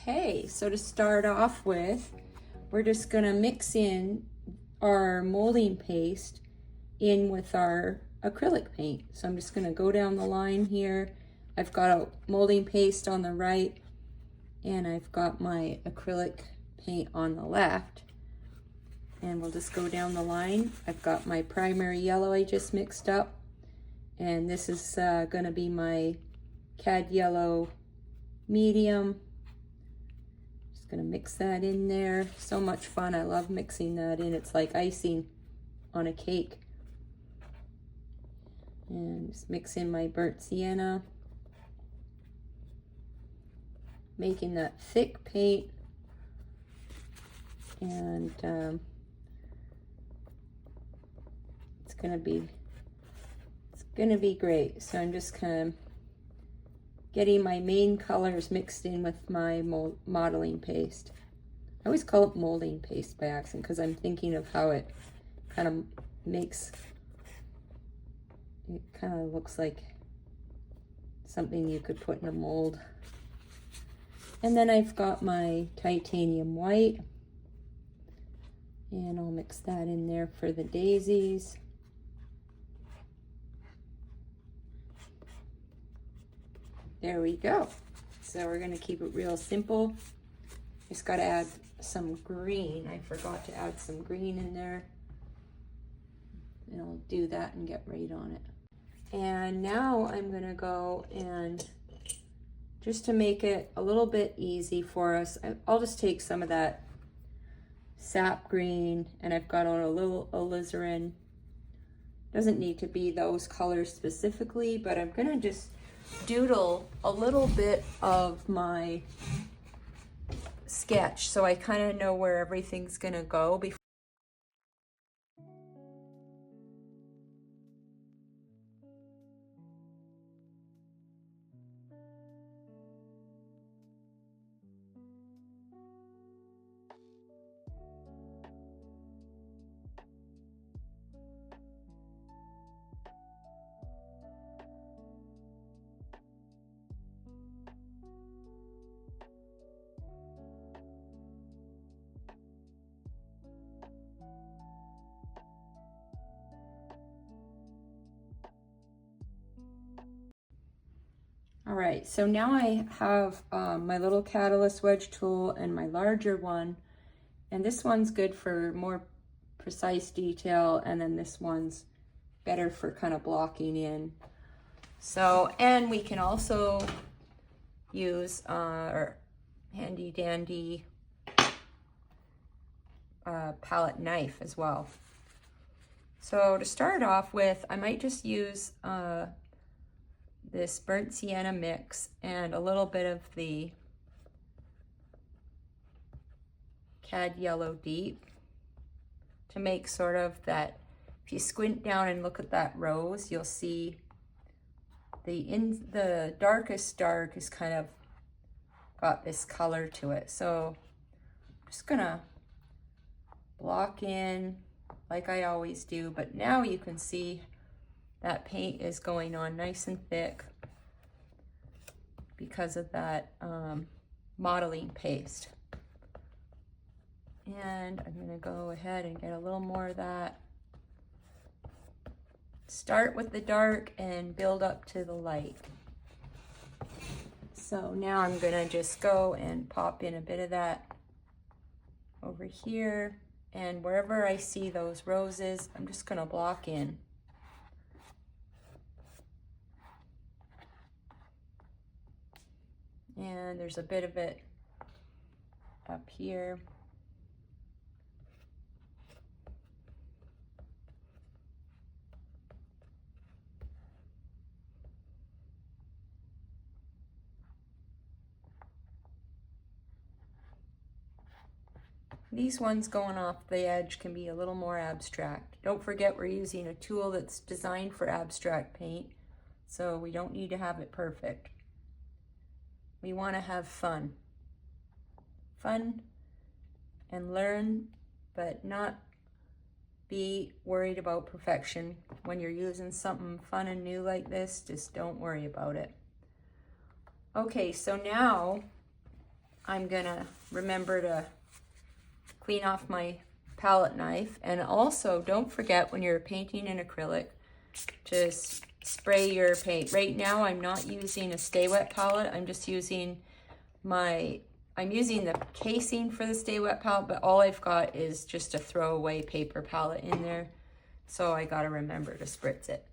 Okay, so to start off with, we're just going to mix in our molding paste in with our acrylic paint. So I'm just going to go down the line here. I've got a molding paste on the right and I've got my acrylic paint on the left. And we'll just go down the line. I've got my primary yellow I just mixed up, and this is going to be my cad yellow medium. Just going to mix that in there. So much fun. I love mixing that in. It's like icing on a cake. And just mix in my burnt sienna, making that thick paint. And it's gonna be great. So I'm just kind of getting my main colors mixed in with my modeling paste. I always call it molding paste by accident because I'm thinking of how it kind of looks like something you could put in a mold. And then I've got my titanium white, and I'll mix that in there for the daisies. There we go. So we're gonna keep it real simple. Just gotta add some green. I forgot to add some green in there. And I'll do that and get right on it. And now I'm gonna go and just to make it a little bit easy for us, I'll just take some of that sap green, and I've got on a little alizarin. Doesn't need to be those colors specifically, but I'm gonna just doodle a little bit of my sketch so I kind of know where everything's gonna go before. All right, so now I have my little catalyst wedge tool and my larger one, and this one's good for more precise detail, and then this one's better for kind of blocking in. So, and we can also use our handy dandy palette knife as well. So to start off with, I might just use this burnt sienna mix and a little bit of the cad yellow deep to make sort of that, if you squint down and look at that rose, you'll see the darkest dark is kind of got this color to it. So I'm just gonna block in like I always do, but now you can see that paint is going on nice and thick because of that modeling paste. And I'm gonna go ahead and get a little more of that. Start with the dark and build up to the light. So now I'm gonna just go and pop in a bit of that over here, and wherever I see those roses, I'm just gonna block in. And there's a bit of it up here. These ones going off the edge can be a little more abstract. Don't forget we're using a tool that's designed for abstract paint, so we don't need to have it perfect. We want to have fun. Fun and learn, but not be worried about perfection. When you're using something fun and new like this, just don't worry about it. Okay, so now I'm gonna remember to clean off my palette knife. And also, don't forget when you're painting in acrylic, just spray your paint. Right now, I'm not using a Stay Wet palette. I'm just using I'm using the casing for the Stay Wet palette, but all I've got is just a throwaway paper palette in there. So I gotta remember to spritz it.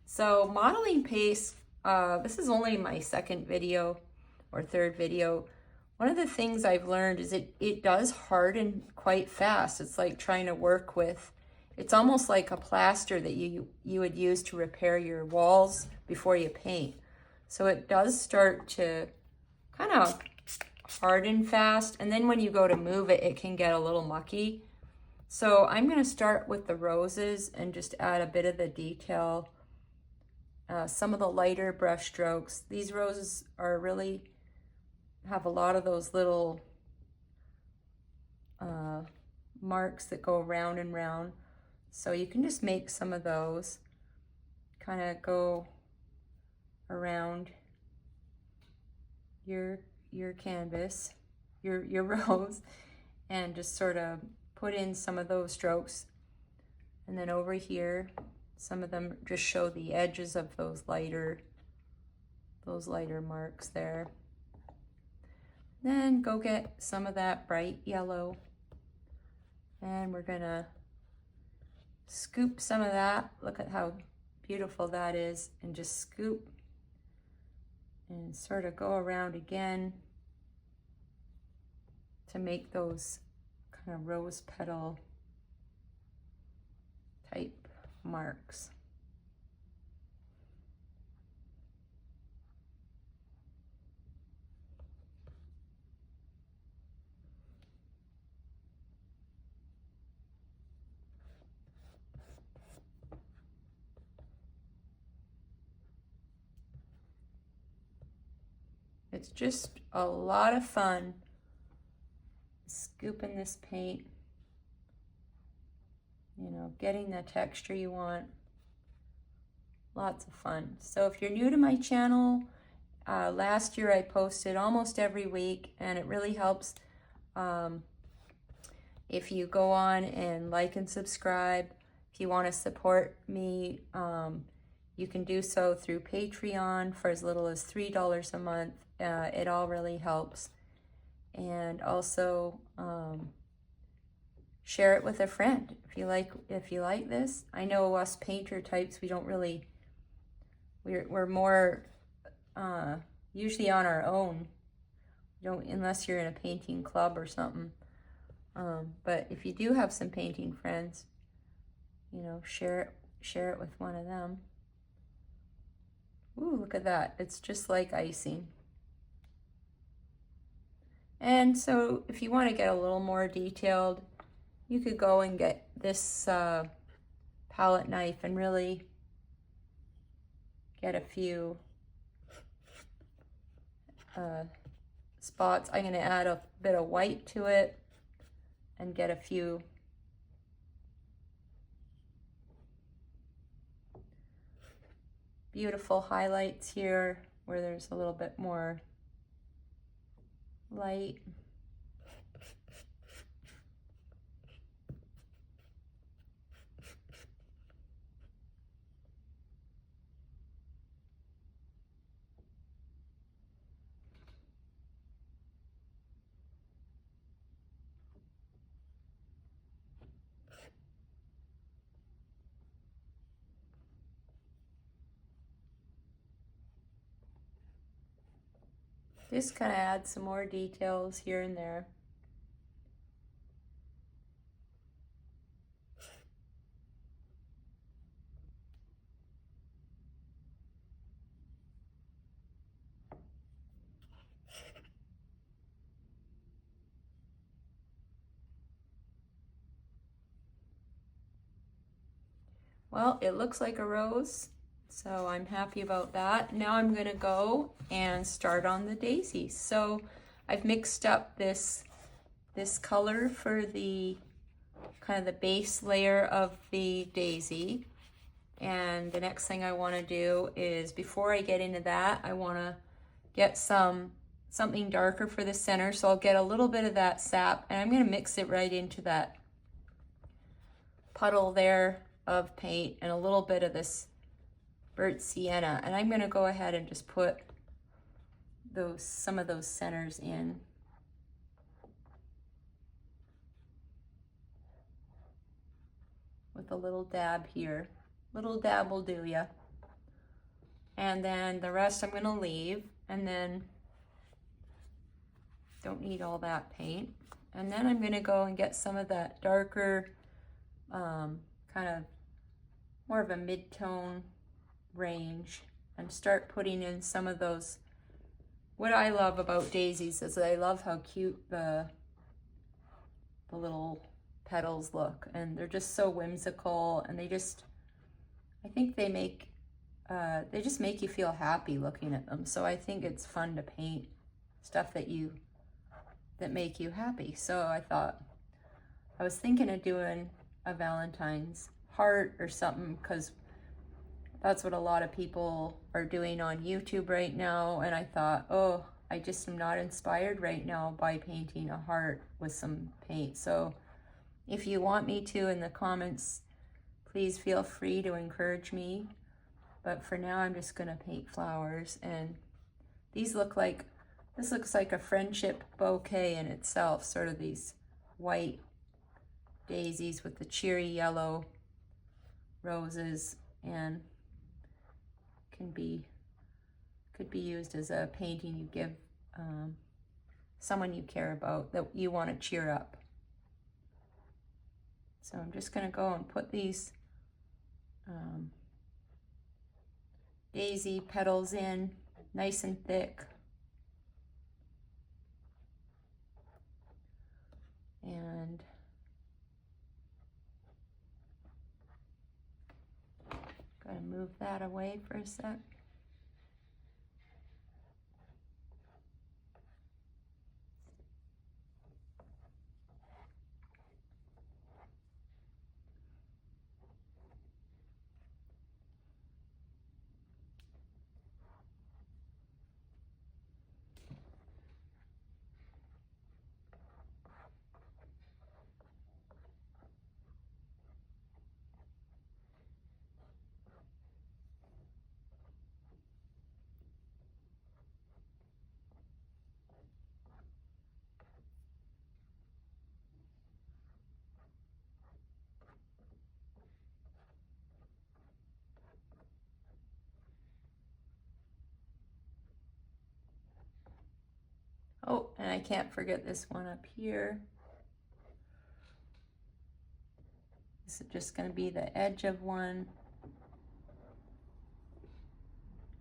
So modeling paste, this is only my second video or third video. One of the things I've learned is it does harden quite fast. It's like trying to work with, it's almost like a plaster that you would use to repair your walls before you paint. So it does start to kind of harden fast, and then when you go to move it, it can get a little mucky. So I'm going to start with the roses and just add a bit of the detail, some of the lighter brush strokes. These roses are really have a lot of those little marks that go round and round. So you can just make some of those, kind of go around your canvas, your rose, and just sort of put in some of those strokes. And then over here, some of them just show the edges of those lighter marks there. Then go get some of that bright yellow, and we're gonna scoop some of that. Look at how beautiful that is, and just scoop and sort of go around again to make those kind of rose petal type marks. It's just a lot of fun scooping this paint, you know, getting the texture you want. Lots of fun. So if you're new to my channel, last year I posted almost every week, and it really helps if you go on and like and subscribe. If you want to support me, you can do so through Patreon for as little as $3 a month. It all really helps. And also share it with a friend if you like this. I know us painter types, we don't really, we're more usually on our own. You don't, unless you're in a painting club or something. But if you do have some painting friends, you know, share it with one of them. Ooh, look at that. It's just like icing. And so if you want to get a little more detailed, you could go and get this palette knife and really get a few spots. I'm going to add a bit of white to it and get a few beautiful highlights here where there's a little bit more light. Just kind of add some more details here and there. Well, it looks like a rose, so I'm happy about that. Now I'm going to go and start on the daisies. So I've mixed up this color for the kind of the base layer of the daisy. And the next thing I want to do is, before I get into that, I want to get some something darker for the center, so I'll get a little bit of that sap, and I'm going to mix it right into that puddle there of paint and a little bit of this burnt sienna, and I'm going to go ahead and just put some of those centers in. With a little dab here. Little dab will do ya. And then the rest I'm gonna leave, and then don't need all that paint. And then I'm gonna go and get some of that darker, kind of more of a mid-tone range, and start putting in some of those. What I love about daisies is I love how cute the little petals look, and they're just so whimsical, and I think they just make you feel happy looking at them. So I think it's fun to paint stuff that make you happy. So I was thinking of doing a Valentine's heart or something, because that's what a lot of people are doing on YouTube right now, and I thought, oh, I just am not inspired right now by painting a heart with some paint. So if you want me to, in the comments, please feel free to encourage me. But for now, I'm just gonna paint flowers, and this looks like a friendship bouquet in itself, sort of these white daisies with the cheery yellow roses, and could be used as a painting you give someone you care about, that you want to cheer up. So I'm just going to go and put these daisy petals in nice and thick. And gotta move that away for a sec. Oh, and I can't forget this one up here. This is just going to be the edge of one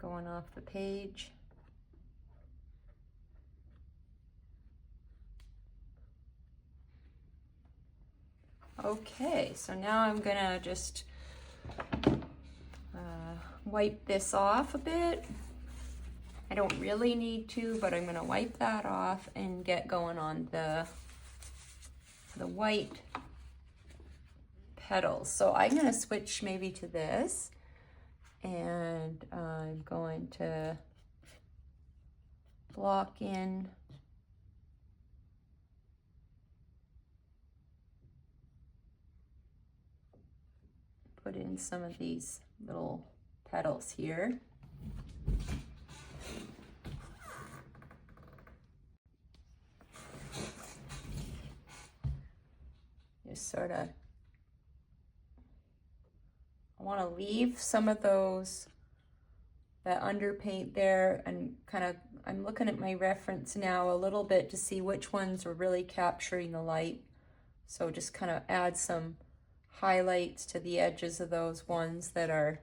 going off the page. Okay, so now I'm going to just wipe this off a bit. I don't really need to, but I'm going to wipe that off and get going on the white petals. So I'm going to switch maybe to this, and I'm going to block in put in some of these little petals here. Just sort of, I want to leave some of that underpaint there, and kind of, I'm looking at my reference now a little bit to see which ones are really capturing the light. So just kind of add some highlights to the edges of those ones that are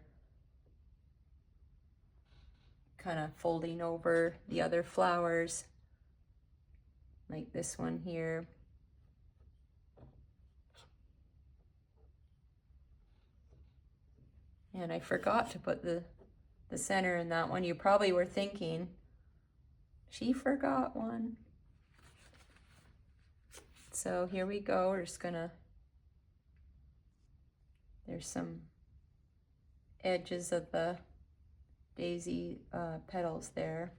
kind of folding over the other flowers, like this one here. And I forgot to put the center in that one. You probably were thinking, she forgot one. So here we go. We're just gonna, there's some edges of the daisy petals there.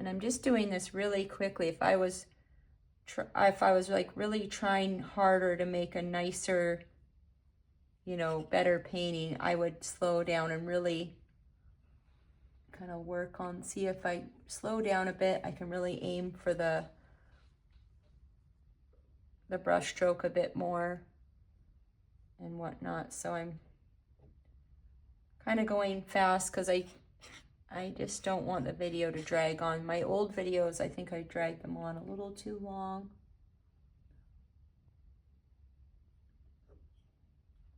And I'm just doing this really quickly. If I was like really trying harder to make a nicer, you know, better painting, I would slow down and really kind of work on, see if I slow down a bit, I can really aim for the brush stroke a bit more and whatnot. So I'm kind of going fast because I just don't want the video to drag on. My old videos, I think I dragged them on a little too long.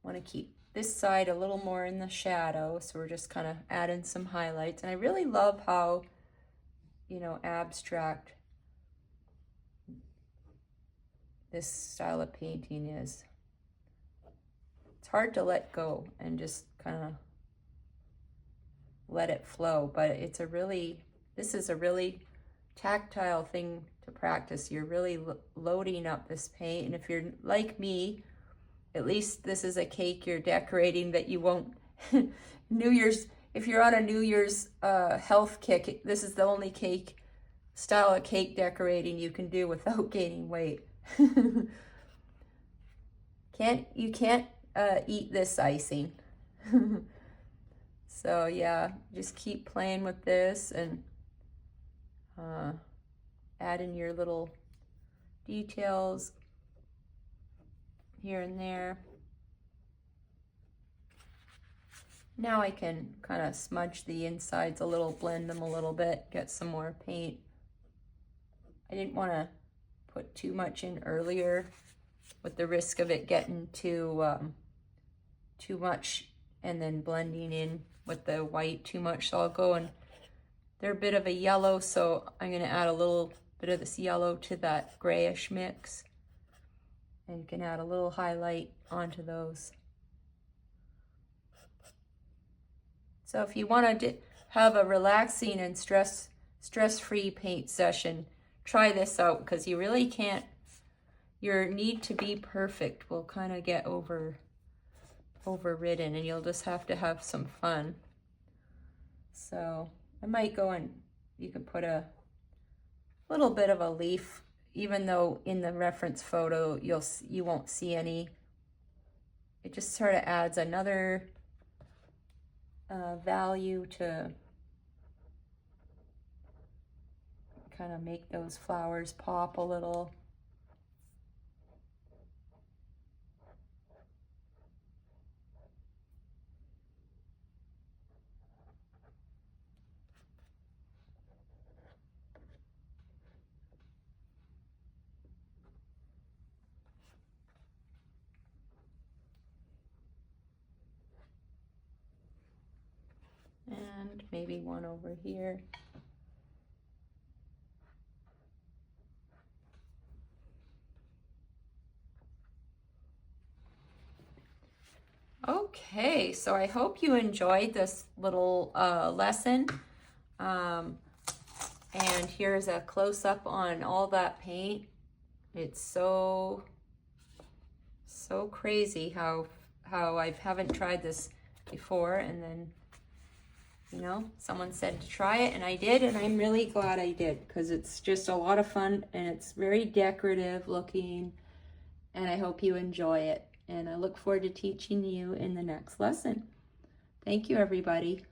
Want to keep this side a little more in the shadow, so we're just kind of adding some highlights. And I really love how, you know, abstract this style of painting is. It's hard to let go and just kind of let it flow, but it's a really, this is a really tactile thing to practice. You're really loading up this paint, and if you're like me, at least this is a cake you're decorating that you won't New Year's, if you're on a New Year's health kick, this is the only cake style of cake decorating you can do without gaining weight. You can't eat this icing. So yeah, just keep playing with this and add in your little details here and there. Now I can kind of smudge the insides a little, blend them a little bit, get some more paint. I didn't want to put too much in earlier with the risk of it getting too much and then blending in with the white too much. So I'll go, and they're a bit of a yellow, so I'm going to add a little bit of this yellow to that grayish mix, and you can add a little highlight onto those. So if you want to have a relaxing and stress-free paint session, try this out, because you really can't, your need to be perfect will kind of get overridden, and you'll just have to have some fun. So I might go, and you can put a little bit of a leaf, even though in the reference photo you won't see any. It just sort of adds another value to kind of make those flowers pop a little. And maybe one over here. Okay, so I hope you enjoyed this little lesson. And here's a close-up on all that paint. It's so crazy how I haven't tried this before, and then, you know, someone said to try it, and I did, and I'm really glad I did, because it's just a lot of fun, and it's very decorative looking, and I hope you enjoy it. And I look forward to teaching you in the next lesson. Thank you, everybody.